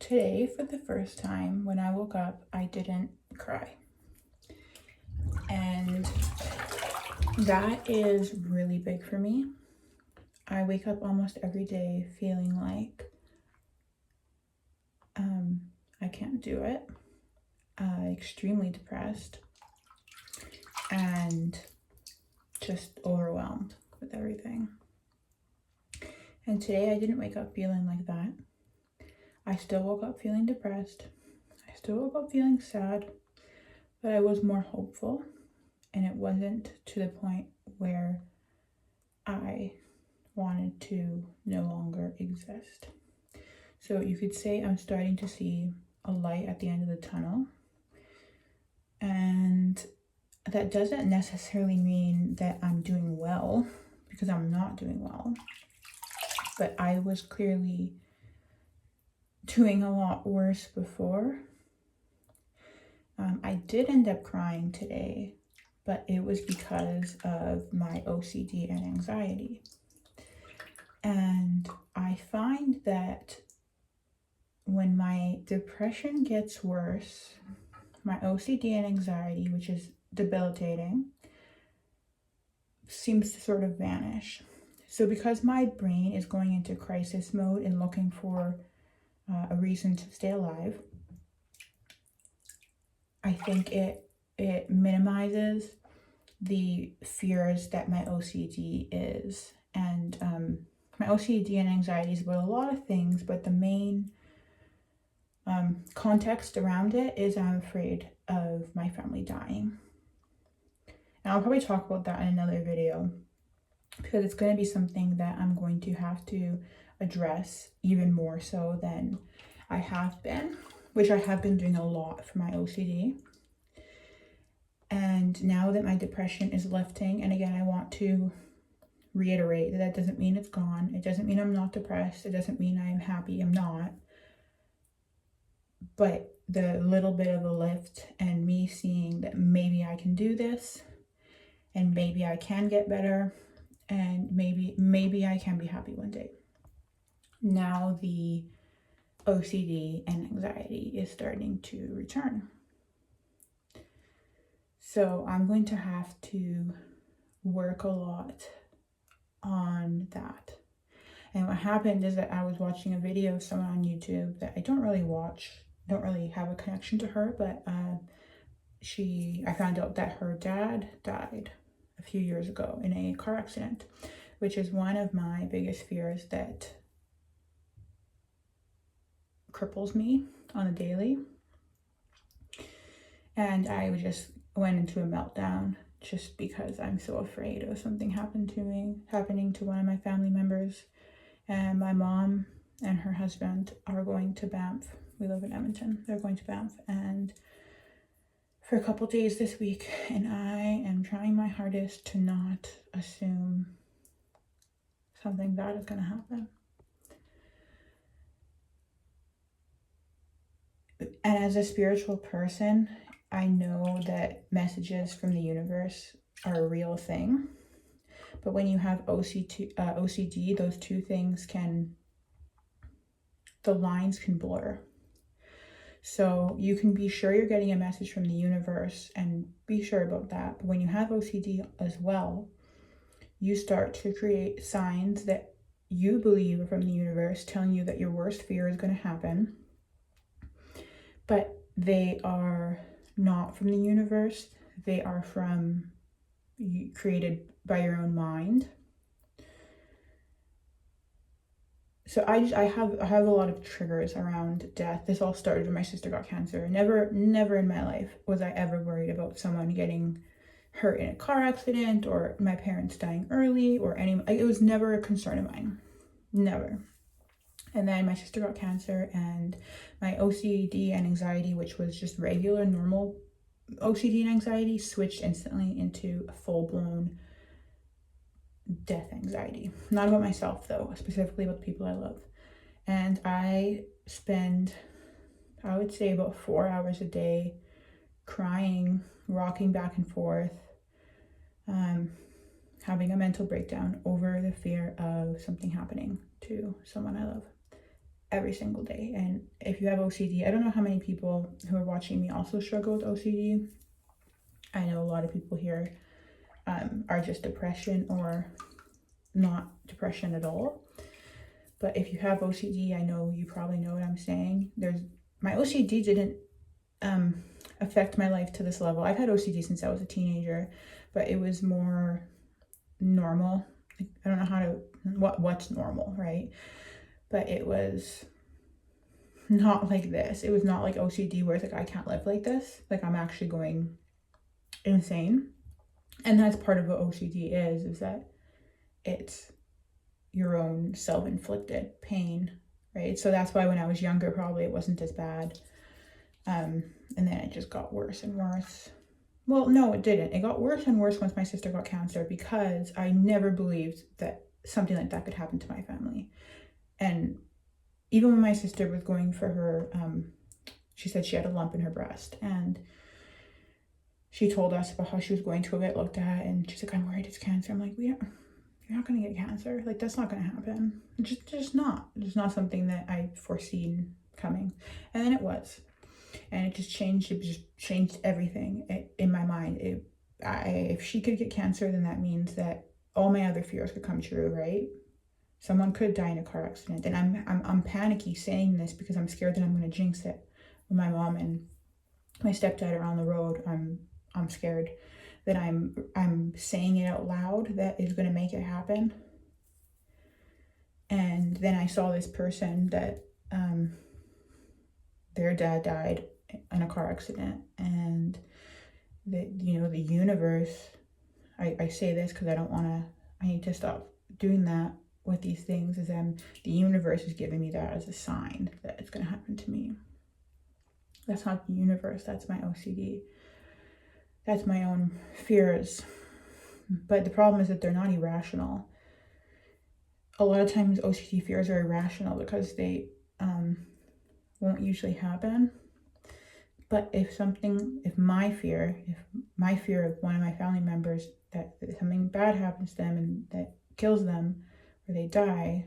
Today, for the first time, when I woke up, I didn't cry. And that is really big for me. I wake up almost every day feeling like I can't do it, extremely depressed, and just overwhelmed with everything. And today I didn't wake up feeling like that. I still woke up feeling depressed. I still woke up feeling sad, but I was more hopeful, and it wasn't to the point where I wanted to no longer exist. So you could say I'm starting to see a light at the end of the tunnel. And that doesn't necessarily mean that I'm doing well, because I'm not doing well. But I was clearly doing a lot worse before. I did end up crying today, but it was because of my OCD and anxiety. And I find that when my depression gets worse, my OCD and anxiety, which is debilitating, seems to sort of vanish. So because my brain is going into crisis mode and looking for a reason to stay alive, I think it minimizes the fears that my OCD is. And my OCD and anxiety is about a lot of things, but the main context around it is I'm afraid of my family dying. And I'll probably talk about that in another video, because it's going to be something that I'm going to have to address even more so than I have been, which I have been doing a lot for my OCD. And now that my depression is lifting, and again, I want to reiterate that that doesn't mean it's gone. It doesn't mean I'm not depressed. It doesn't mean I'm happy. I'm not. But the little bit of a lift and me seeing that maybe I can do this, and maybe I can get better, and maybe I can be happy one day. Now the OCD and anxiety is starting to return. So I'm going to have to work a lot on that. And what happened is that I was watching a video of someone on YouTube that I don't really watch, don't really have a connection to her, but I found out that her dad died a few years ago in a car accident, which is one of my biggest fears that cripples me on a daily. And I just went into a meltdown just because I'm so afraid of something happening to one of my family members. And my mom and her husband are going to Banff. We live in Edmonton. They're going to Banff and for a couple days this week, and I am trying my hardest to not assume something bad is going to happen. And as a spiritual person, I know that messages from the universe are a real thing. But when you have OCD, those two things the lines can blur. So you can be sure you're getting a message from the universe and be sure about that. But when you have OCD as well, you start to create signs that you believe are from the universe telling you that your worst fear is going to happen. But they are not from the universe. They are created by your own mind. So I have a lot of triggers around death. This all started when my sister got cancer. Never in my life was I ever worried about someone getting hurt in a car accident or my parents dying early or it was never a concern of mine. Never. And then my sister got cancer, and my OCD and anxiety, which was just regular, normal OCD and anxiety, switched instantly into a full-blown death anxiety. Not about myself though, specifically about the people I love. And I spend, I would say, about 4 hours a day crying, rocking back and forth, having a mental breakdown over the fear of something happening to someone I love. every single day. And if you have OCD, I don't know how many people who are watching me also struggle with OCD. I know a lot of people here are just depression or not depression at all. But if you have OCD, I know you probably know what I'm saying. My OCD didn't affect my life to this level. I've had OCD since I was a teenager, but it was more normal. I don't know what's normal, right? But it was not like this. It was not like OCD where it's like, I can't live like this. Like, I'm actually going insane. And that's part of what OCD is that it's your own self-inflicted pain, right? So that's why when I was younger, probably it wasn't as bad. And then it just got worse and worse. Well, no, it didn't. It got worse and worse once my sister got cancer, because I never believed that something like that could happen to my family. And even when my sister was going for her, she said she had a lump in her breast, and she told us about how she was going to get looked at, and she's like, I'm worried it's cancer. I'm like, you're not going to get cancer. Like, that's not going to happen. It's just not. It's not something that I foreseen coming. And then it was. And it just changed. It just changed everything in my mind. If she could get cancer, then that means that all my other fears could come true, right? Someone could die in a car accident. And I'm panicky saying this because I'm scared that I'm going to jinx it. When my mom and my stepdad are on the road, I'm scared that I'm saying it out loud that is going to make it happen. And then I saw this person that their dad died in a car accident, and the universe, I say this because I need to stop doing that with these things, is the universe is giving me that as a sign that it's going to happen to me. That's not the universe, that's my OCD. That's my own fears. But the problem is that they're not irrational. A lot of times OCD fears are irrational because they won't usually happen. But if my fear of one of my family members, that something bad happens to them and that kills them or they die,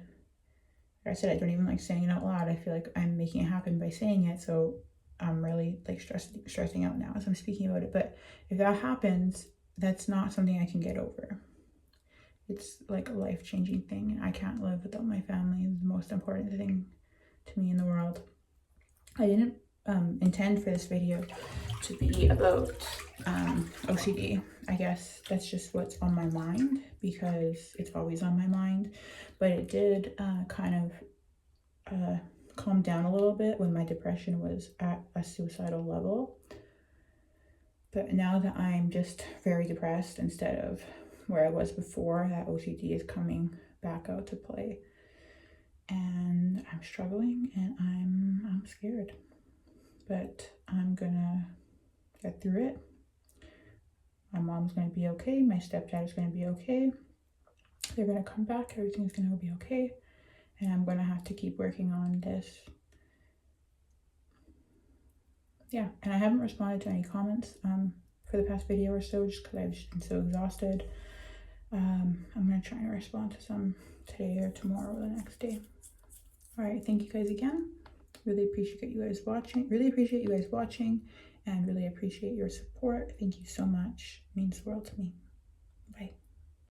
like I said, I don't even like saying it out loud. I feel like I'm making it happen by saying it. So I'm really like stressing out now as I'm speaking about it. But if that happens, that's not something I can get over. It's like a life-changing thing, and I can't live without my family. It's the most important thing to me in the world. I didn't intend for this video to be about OCD. I guess that's just what's on my mind because it's always on my mind. But it did kind of calm down a little bit when my depression was at a suicidal level. But now that I'm just very depressed instead of where I was before, that OCD is coming back out to play. And I'm struggling and I'm scared. But I'm gonna get through it. My mom's gonna be okay. My stepdad is gonna be okay. They're gonna come back. Everything's gonna be okay. And I'm gonna have to keep working on this. Yeah, and I haven't responded to any comments for the past video or so, just because I've just been so exhausted. I'm gonna try and respond to some today or tomorrow or the next day. All right, thank you guys again. Really appreciate you guys watching. And really appreciate your support. Thank you so much. It means the world to me.